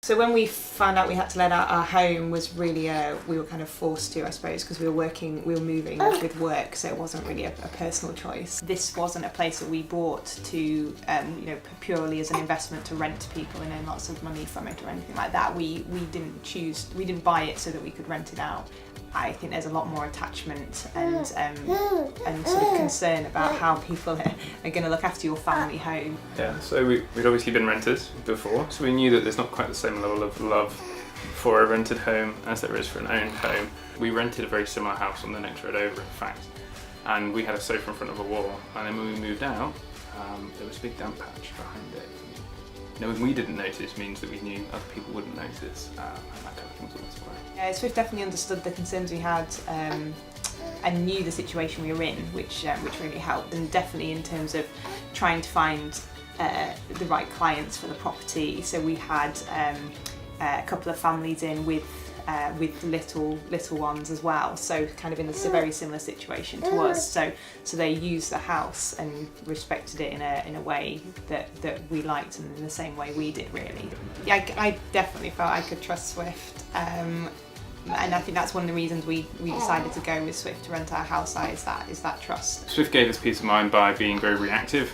So when we found out we had to let out our home was really we were kind of forced to, I suppose, because we were moving with work, so it wasn't really a personal choice. This wasn't a place that we bought to purely as an investment to rent to people and earn lots of money from it or anything like that. We didn't buy it so that we could rent it out. I think there's a lot more attachment and sort of concern about how people are going to look after your family home. Yeah, so we'd obviously been renters before, so we knew that there's not quite the same level of love for a rented home as there is for an owned home. We rented a very similar house on the next road over, in fact, and we had a sofa in front of a wall, and then when we moved out, there was a big damp patch behind it. Knowing we didn't notice means that we knew other people wouldn't notice, and that kind of thing was always great. Yeah, Swift definitely understood the concerns we had and knew the situation we were in, which really helped, and definitely in terms of trying to find the right clients for the property. So we had a couple of families in with little ones as well, so kind of in a very similar situation to us. So they used the house and respected it in a way that we liked, and in the same way we did, really. Yeah, I definitely felt I could trust Swift, and I think that's one of the reasons we decided to go with Swift to rent our house out, is that trust. Swift gave us peace of mind by being very reactive.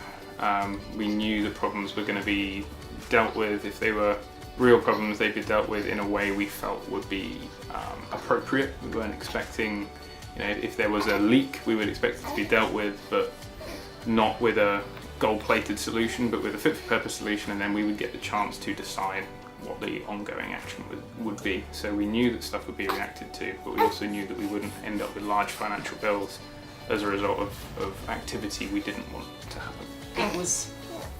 We knew the problems were going to be dealt with. If they were real problems, they'd be dealt with in a way we felt would be appropriate. We weren't expecting, if there was a leak, we would expect it to be dealt with, but not with a gold-plated solution, but with a fit-for-purpose solution, and then we would get the chance to decide what the ongoing action would be. So we knew that stuff would be reacted to, but we also knew that we wouldn't end up with large financial bills as a result of activity we didn't want to happen. It was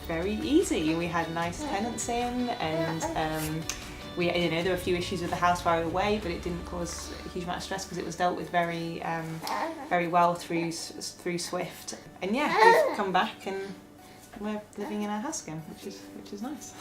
very easy. We had nice tenants in, and there were a few issues with the house while we were away, but it didn't cause a huge amount of stress because it was dealt with very well through Swift. And yeah, we've come back and we're living in our house again, which is nice.